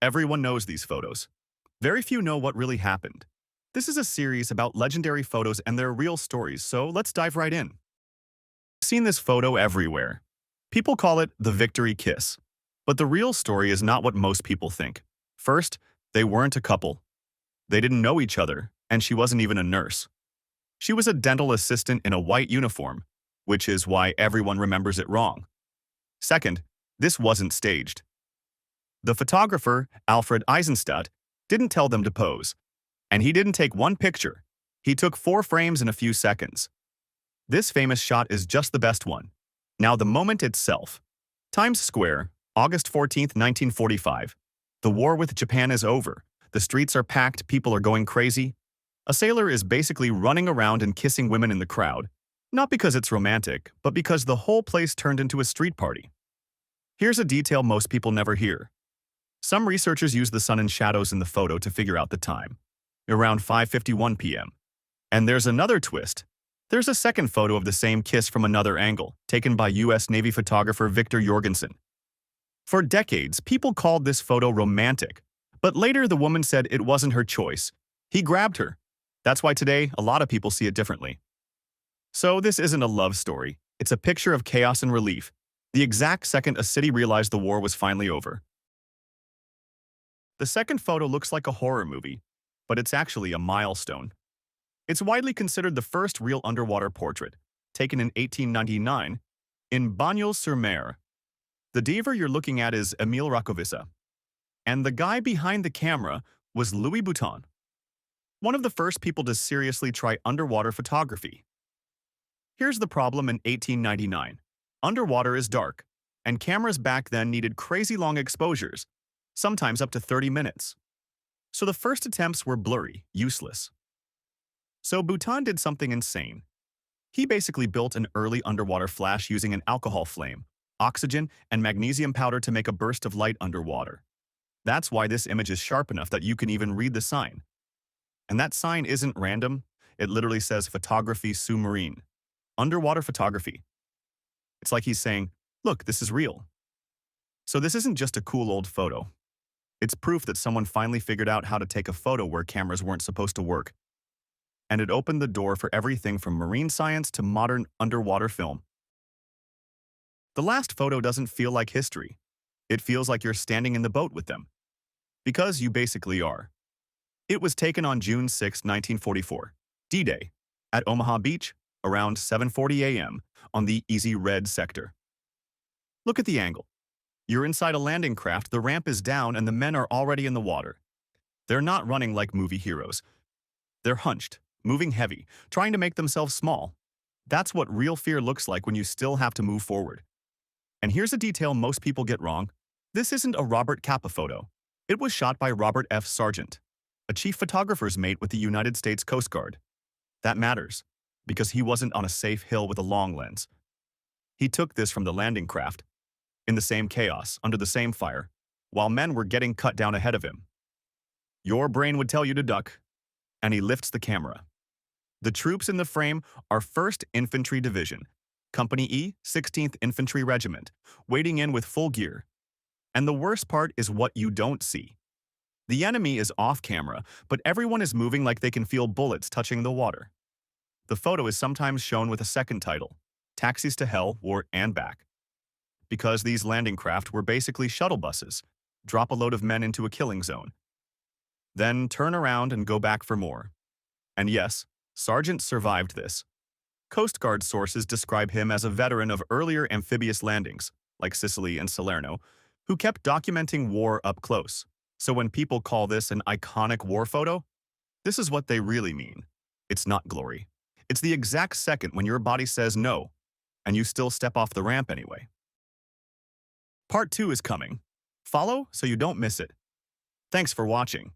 Everyone knows these photos. Very few know what really happened. This is a series about legendary photos and their real stories, so let's dive right in. I've seen this photo everywhere. People call it the victory kiss. But the real story is not what most people think. First, they weren't a couple. They didn't know each other, and she wasn't even a nurse. She was a dental assistant in a white uniform, which is why everyone remembers it wrong. Second, this wasn't staged. The photographer, Alfred Eisenstadt, didn't tell them to pose. And he didn't take one picture. He took 4 frames in a few seconds. This famous shot is just the best one. Now the moment itself. Times Square, August 14th, 1945. The war with Japan is over. The streets are packed, people are going crazy. A sailor is basically running around and kissing women in the crowd. Not because it's romantic, but because the whole place turned into a street party. Here's a detail most people never hear. Some researchers use the sun and shadows in the photo to figure out the time. Around 5:51 p.m. And there's another twist. There's a second photo of the same kiss from another angle, taken by U.S. Navy photographer Victor Jorgensen. For decades, people called this photo romantic, but later the woman said it wasn't her choice. He grabbed her. That's why today, a lot of people see it differently. So this isn't a love story. It's a picture of chaos and relief, the exact second a city realized the war was finally over. The second photo looks like a horror movie, but it's actually a milestone. It's widely considered the first real underwater portrait, taken in 1899 in Bagnols-sur-Mer. The diver you're looking at is Emil Racoviță, and the guy behind the camera was Louis Boutan, one of the first people to seriously try underwater photography. Here's the problem in 1899. Underwater is dark, and cameras back then needed crazy long exposures, sometimes up to 30 minutes. So the first attempts were blurry, useless. So Boutan did something insane. He basically built an early underwater flash using an alcohol flame, oxygen, and magnesium powder to make a burst of light underwater. That's why this image is sharp enough that you can even read the sign. And that sign isn't random. It literally says photography sous-marine, underwater photography. It's like he's saying, look, this is real. So this isn't just a cool old photo. It's proof that someone finally figured out how to take a photo where cameras weren't supposed to work. And it opened the door for everything from marine science to modern underwater film. The last photo doesn't feel like history. It feels like you're standing in the boat with them. Because you basically are. It was taken on June 6, 1944, D-Day, at Omaha Beach, around 7:40 a.m. on the Easy Red sector. Look at the angle. You're inside a landing craft, the ramp is down, and the men are already in the water. They're not running like movie heroes. They're hunched, moving heavy, trying to make themselves small. That's what real fear looks like when you still have to move forward. And here's a detail most people get wrong. This isn't a Robert Capa photo. It was shot by Robert F. Sargent, a chief photographer's mate with the United States Coast Guard. That matters, because he wasn't on a safe hill with a long lens. He took this from the landing craft, in the same chaos, under the same fire, while men were getting cut down ahead of him. Your brain would tell you to duck, and he lifts the camera. The troops in the frame are 1st Infantry Division, Company E, 16th Infantry Regiment, wading in with full gear. And the worst part is what you don't see. The enemy is off camera, but everyone is moving like they can feel bullets touching the water. The photo is sometimes shown with a second title, Taxis to Hell, War and Back. Because these landing craft were basically shuttle buses, drop a load of men into a killing zone, then turn around and go back for more. And yes, Sargent survived this. Coast Guard sources describe him as a veteran of earlier amphibious landings, like Sicily and Salerno, who kept documenting war up close. So when people call this an iconic war photo, this is what they really mean. It's not glory. It's the exact second when your body says no, and you still step off the ramp anyway. Part 2 is coming. Follow so you don't miss it. Thanks for watching.